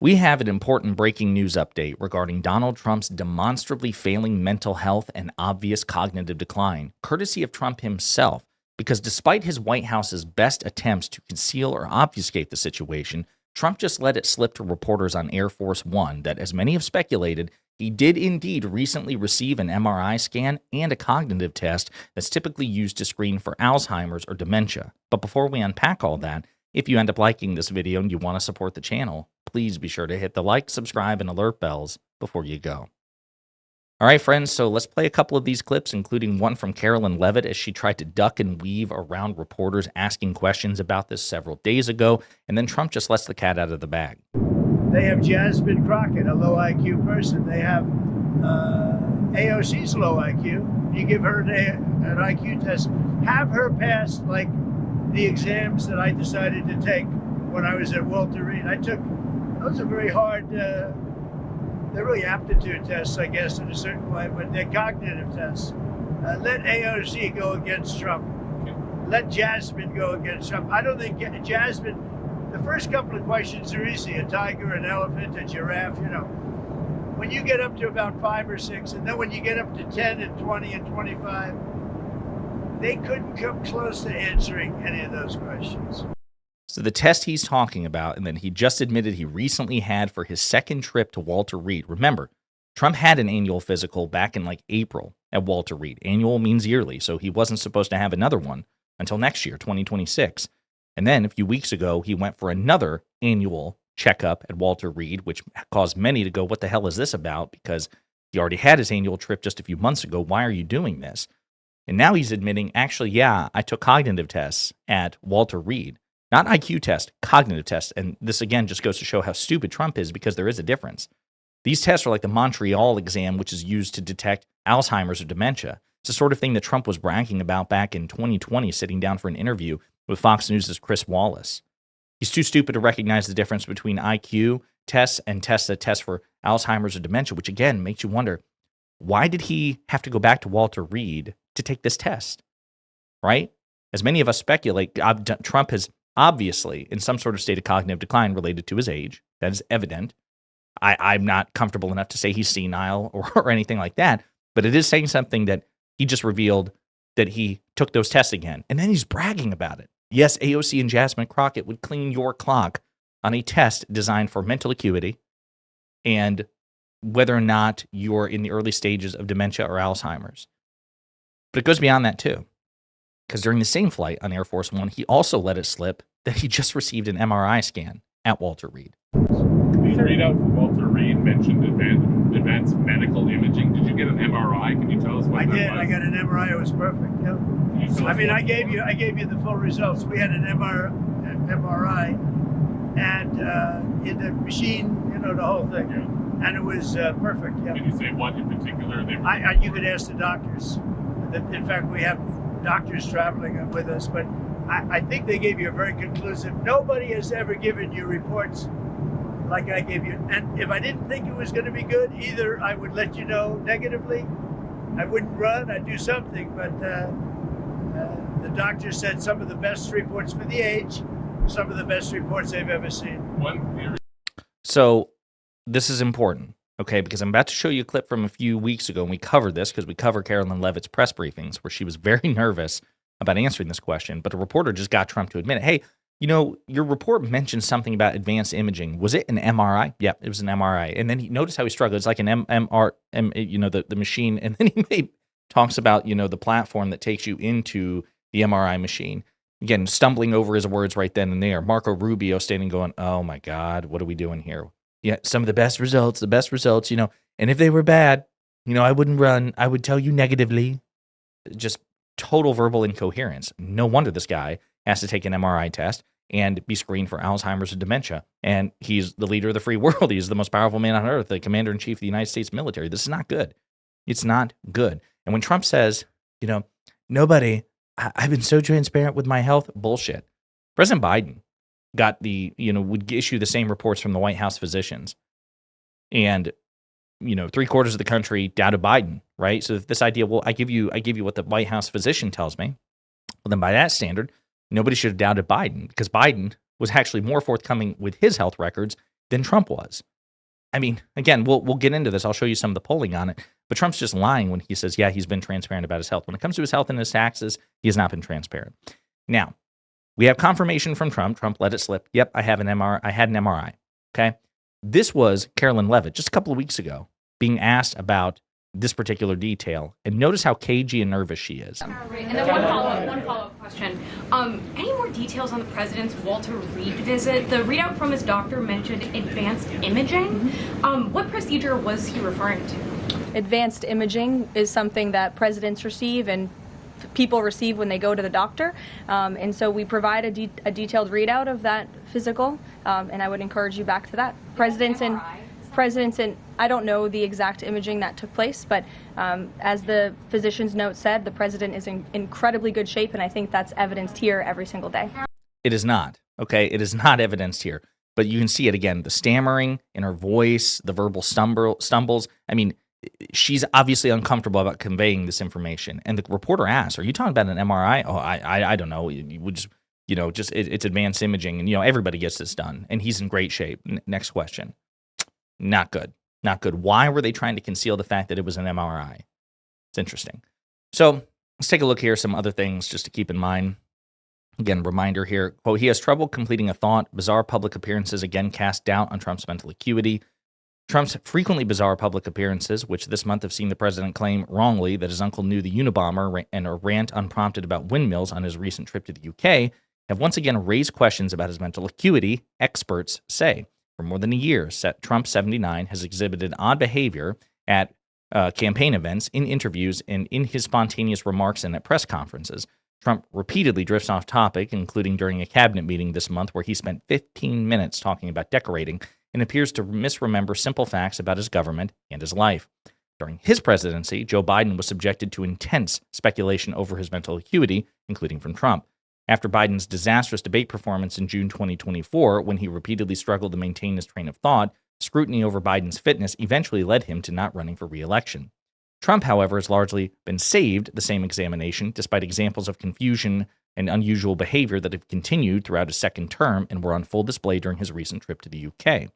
We have an important breaking news update regarding Donald Trump's demonstrably failing mental health and obvious cognitive decline, courtesy of Trump himself. Because despite his White House's best attempts to conceal or obfuscate the situation, Trump just let it slip to reporters on Air Force One that, as many have speculated, he did indeed recently receive an MRI scan and a cognitive test that's typically used to screen for Alzheimer's or dementia. But before we unpack all that, if you end up liking this video and you want to support the channel, please be sure to hit the like, subscribe, and alert bells before you go. All right, friends, so let's play a couple of these clips, including one from Karoline Leavitt as she tried to duck and weave around reporters asking questions about this several days ago, and then Trump just lets the cat out of the bag. They have Jasmine Crockett, a low IQ person. They have AOC's low IQ. You give her an IQ test, have her pass like the exams that I decided to take when I was at Walter Reed. Those are very hard, they're really aptitude tests, I guess, in a certain way, but they're cognitive tests. Let AOC go against Trump. Let Jasmine go against Trump. I don't think Jasmine, the first couple of questions are easy. A tiger, an elephant, a giraffe, you know. When you get up to about 5 or 6, and then when you get up to 10 and 20 and 25, they couldn't come close to answering any of those questions. So the test he's talking about, and then he just admitted he recently had for his second trip to Walter Reed. Remember, Trump had an annual physical back in like April at Walter Reed. Annual means yearly, so he wasn't supposed to have another one until next year, 2026. And then a few weeks ago, he went for another annual checkup at Walter Reed, which caused many to go, what the hell is this about? Because he already had his annual trip just a few months ago. Why are you doing this? And now he's admitting, actually, yeah, I took cognitive tests at Walter Reed. Not IQ test, cognitive test. And this, again, just goes to show how stupid Trump is because there is a difference. These tests are like the Montreal exam, which is used to detect Alzheimer's or dementia. It's the sort of thing that Trump was bragging about back in 2020, sitting down for an interview with Fox News' Chris Wallace. He's too stupid to recognize the difference between IQ tests and tests that test for Alzheimer's or dementia, which, again, makes you wonder, why did he have to go back to Walter Reed to take this test, right? As many of us speculate, Trump has obviously in some sort of state of cognitive decline related to his age. That is evident. I'm not comfortable enough to say he's senile or anything like that, but it is saying something that he just revealed that he took those tests again. And then he's bragging about it. Yes, AOC and Jasmine Crockett would clean your clock on a test designed for mental acuity and whether or not you're in the early stages of dementia or Alzheimer's. But it goes beyond that too. Because during the same flight on Air Force One, he also let it slip that he just received an MRI scan at Walter Reed. The readout from Walter Reed mentioned advanced medical imaging. Did you get an MRI? Can you tell us what that was? I got an MRI. It was perfect. Yeah. I mean, I gave you the full results. We had an MRI, and in the machine, you know, the whole thing, and it was perfect. Yeah. Can you say what in particular they were? You could ask the doctors. In fact, we have doctors traveling with us, but I think they gave you a very conclusive. Nobody has ever given you reports like I gave you. And if I didn't think it was going to be good, either I would let you know negatively, I wouldn't run, I'd do something. But the doctor said some of the best reports for the age, some of the best reports they've ever seen. One theory. So this is important. Okay, because I'm about to show you a clip from a few weeks ago, and we covered this because we cover Karoline Leavitt's press briefings where she was very nervous about answering this question, but a reporter just got Trump to admit it. Hey, you know, your report mentioned something about advanced imaging. Was it an MRI? Yeah, it was an MRI. And then he noticed how he struggled. It's like an you know, the machine. And then he talks about, you know, the platform that takes you into the MRI machine. Again, stumbling over his words right then and there. Marco Rubio standing going, oh my God, what are we doing here? Yeah, some of the best results, you know, and if they were bad, you know, I wouldn't run. I would tell you negatively. Just total verbal incoherence. No wonder this guy has to take an MRI test and be screened for Alzheimer's or dementia. And he's the leader of the free world. He's the most powerful man on earth, the commander-in-chief of the United States military. This is not good. It's not good. And when Trump says, you know, I've been so transparent with my health, bullshit. President Biden got would issue the same reports from the White House physicians. And, you know, 3/4 of the country doubted Biden, right? So this idea, well, I give you what the White House physician tells me. Well, then by that standard, nobody should have doubted Biden because Biden was actually more forthcoming with his health records than Trump was. I mean, again, we'll get into this. I'll show you some of the polling on it. But Trump's just lying when he says, yeah, he's been transparent about his health. When it comes to his health and his taxes, he has not been transparent. Now, we have confirmation from Trump. Trump let it slip. Yep, I had an MRI. Okay. This was Karoline Leavitt just a couple of weeks ago being asked about this particular detail. And notice how cagey and nervous she is. And then one follow-up question. Any more details on the president's Walter Reed visit? The readout from his doctor mentioned advanced imaging. What procedure was he referring to? Advanced imaging is something that presidents receive and people receive when they go to the doctor. And so we provide a detailed readout of that physical, and I would encourage you back to that. Presidents and I don't know the exact imaging that took place, but as the physician's note said, the president is in incredibly good shape, and I think that's evidenced here every single day. It is not, okay? It is not evidenced here, but you can see it again, the stammering in her voice, the verbal stumbles. I mean, she's obviously uncomfortable about conveying this information. And the reporter asks, are you talking about an MRI? Oh, I don't know. You would just, it's advanced imaging, and, everybody gets this done, and he's in great shape. Next question. Not good. Not good. Why were they trying to conceal the fact that it was an MRI? It's interesting. So let's take a look here. Some other things just to keep in mind. Again, reminder here, quote, he has trouble completing a thought. Bizarre public appearances again cast doubt on Trump's mental acuity. Trump's frequently bizarre public appearances, which this month have seen the president claim wrongly that his uncle knew the Unabomber and a rant unprompted about windmills on his recent trip to the UK, have once again raised questions about his mental acuity, experts say. For more than a year, Trump 79 has exhibited odd behavior at campaign events, in interviews, and in his spontaneous remarks and at press conferences. Trump repeatedly drifts off topic, including during a cabinet meeting this month where he spent 15 minutes talking about decorating and appears to misremember simple facts about his government and his life. During his presidency, Joe Biden was subjected to intense speculation over his mental acuity, including from Trump. After Biden's disastrous debate performance in June 2024, when he repeatedly struggled to maintain his train of thought, scrutiny over Biden's fitness eventually led him to not running for re-election. Trump, however, has largely been saved the same examination, despite examples of confusion and unusual behavior that have continued throughout his second term and were on full display during his recent trip to the UK.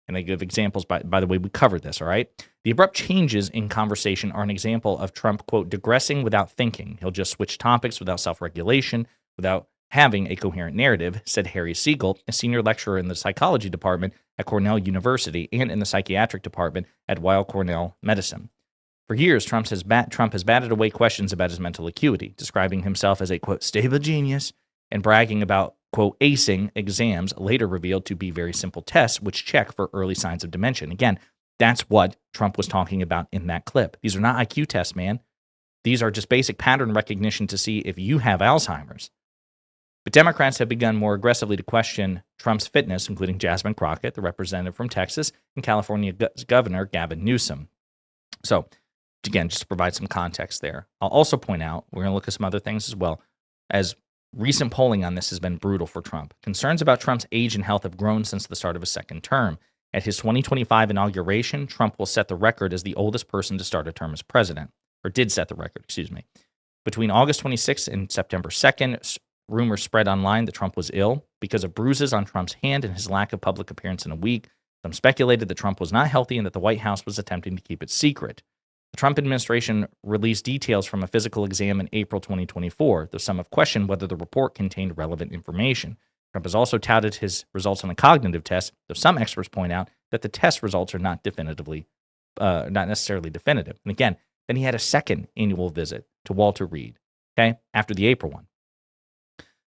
And I give examples, by the way, we covered this, all right? The abrupt changes in conversation are an example of Trump, quote, digressing without thinking. He'll just switch topics without self-regulation, without having a coherent narrative, said Harry Siegel, a senior lecturer in the psychology department at Cornell University and in the psychiatric department at Weill Cornell Medicine. For years, Trump has batted away questions about his mental acuity, describing himself as a, quote, stable genius, and bragging about, quote, acing exams later revealed to be very simple tests which check for early signs of dementia. And again, that's what Trump was talking about in that clip. These are not IQ tests, man. These are just basic pattern recognition to see if you have Alzheimer's. But Democrats have begun more aggressively to question Trump's fitness, including Jasmine Crockett, the representative from Texas, and California Governor Gavin Newsom. So, again, just to provide some context there. I'll also point out, we're going to look at some other things as well, as recent polling on this has been brutal for Trump. Concerns about Trump's age and health have grown since the start of his second term. At his 2025 inauguration, Trump will set the record as the oldest person to start a term as president, or did set the record, Between August 26th and September 2nd, rumors spread online that Trump was ill because of bruises on Trump's hand and his lack of public appearance in a week. Some speculated that Trump was not healthy and that the White House was attempting to keep it secret. The Trump administration released details from a physical exam in April 2024, though some have questioned whether the report contained relevant information. Trump has also touted his results on a cognitive test, though some experts point out that the test results are not necessarily definitive. And again, then he had a second annual visit to Walter Reed, after the April one.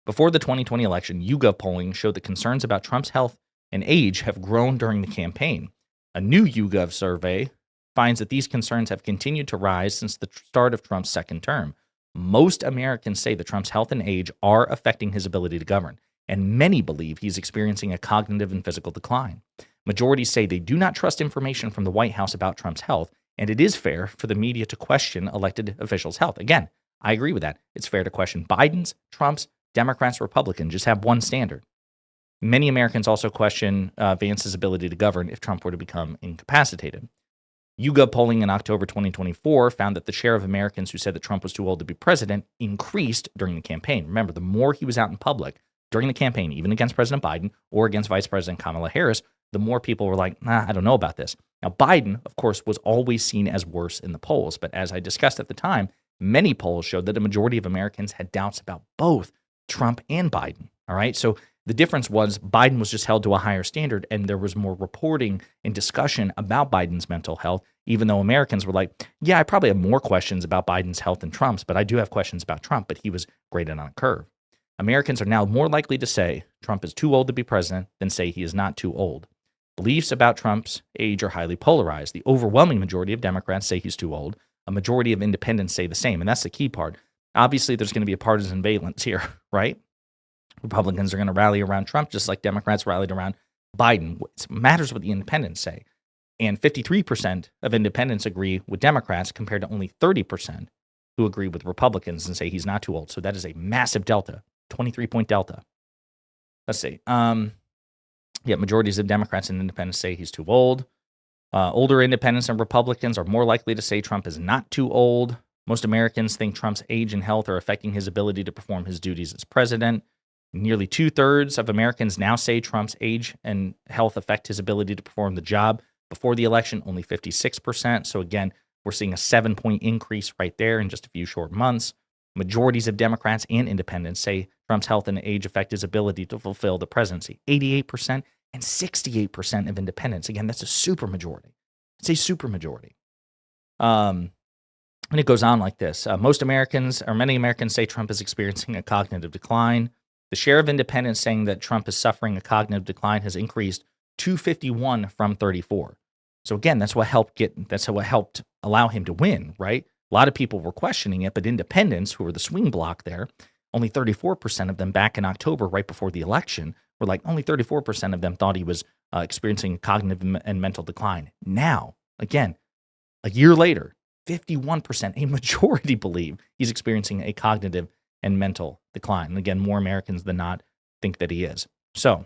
Before the 2020 election, YouGov polling showed that concerns about Trump's health and age have grown during the campaign. A new YouGov survey finds that these concerns have continued to rise since the start of Trump's second term. Most Americans say that Trump's health and age are affecting his ability to govern, and many believe he's experiencing a cognitive and physical decline. Majorities say they do not trust information from the White House about Trump's health, and it is fair for the media to question elected officials' health. Again, I agree with that. It's fair to question Biden's, Trump's, Democrats, Republicans. Just have one standard. Many Americans also question Vance's ability to govern if Trump were to become incapacitated. YouGov polling in October 2024 found that the share of Americans who said that Trump was too old to be president increased during the campaign. Remember, the more he was out in public during the campaign, even against President Biden or against Vice President Kamala Harris, the more people were like, I don't know about this. Now, Biden, of course, was always seen as worse in the polls. But as I discussed at the time, many polls showed that a majority of Americans had doubts about both Trump and Biden. All right. So the difference was Biden was just held to a higher standard, and there was more reporting and discussion about Biden's mental health, even though Americans were like, yeah, I probably have more questions about Biden's health than Trump's, but I do have questions about Trump, but he was graded on a curve. Americans are now more likely to say Trump is too old to be president than say he is not too old. Beliefs about Trump's age are highly polarized. The overwhelming majority of Democrats say he's too old. A majority of independents say the same, and that's the key part. Obviously, there's going to be a partisan valence here, right? Republicans are going to rally around Trump just like Democrats rallied around Biden. It matters what the independents say. And 53% of independents agree with Democrats compared to only 30% who agree with Republicans and say he's not too old. So that is a massive delta, 23-point delta. Let's see. Majorities of Democrats and independents say he's too old. Older independents and Republicans are more likely to say Trump is not too old. Most Americans think Trump's age and health are affecting his ability to perform his duties as president. Nearly 2/3 of Americans now say Trump's age and health affect his ability to perform the job. Before the election, only 56%. So again, we're seeing a 7-point increase right there in just a few short months. Majorities of Democrats and independents say Trump's health and age affect his ability to fulfill the presidency. 88% and 68% of independents. Again, that's a super majority. It's a super majority. And it goes on like this. Many Americans say Trump is experiencing a cognitive decline. The share of independents saying that Trump is suffering a cognitive decline has increased to 51 from 34. So again, that's what helped allow him to win, right? A lot of people were questioning it, but independents, who were the swing bloc there, only 34% of them back in October, right before the election, were like, only 34% of them thought he was experiencing cognitive and mental decline. Now, again, a year later, 51%, a majority believe he's experiencing a cognitive and mental decline. And again, more Americans than not think that he is. So,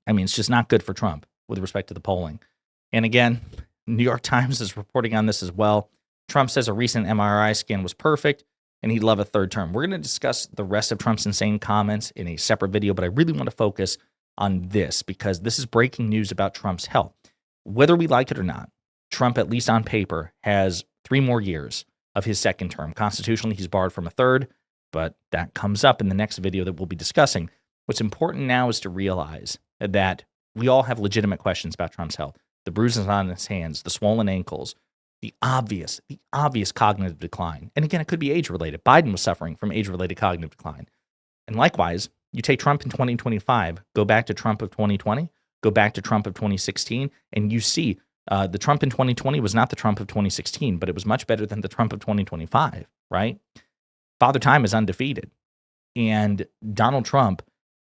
it's just not good for Trump with respect to the polling. And again, New York Times is reporting on this as well. Trump says a recent MRI scan was perfect and he'd love a third term. We're going to discuss the rest of Trump's insane comments in a separate video, but I really want to focus on this because this is breaking news about Trump's health. Whether we like it or not, Trump, at least on paper, has 3 more years of his second term. Constitutionally, he's barred from a third, but that comes up in the next video that we'll be discussing. What's important now is to realize that we all have legitimate questions about Trump's health. The bruises on his hands, the swollen ankles, the obvious cognitive decline. And again, it could be age-related. Biden was suffering from age-related cognitive decline. And likewise, you take Trump in 2025, go back to Trump of 2020, go back to Trump of 2016, and you see the Trump in 2020 was not the Trump of 2016, but it was much better than the Trump of 2025, right? Father Time is undefeated. And Donald Trump,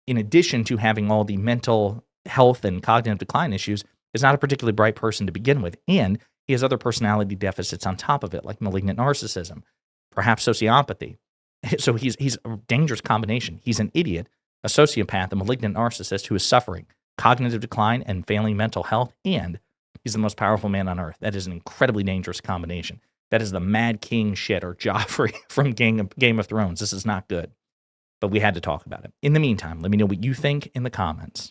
in addition to having all the mental health and cognitive decline issues, is not a particularly bright person to begin with. And he has other personality deficits on top of it, like malignant narcissism, perhaps sociopathy. So he's a dangerous combination. He's an idiot, a sociopath, a malignant narcissist who is suffering cognitive decline and failing mental health, and he's the most powerful man on earth. That is an incredibly dangerous combination. That is the Mad King shit, or Joffrey from Game of Thrones. This is not good. But we had to talk about it. In the meantime, let me know what you think in the comments.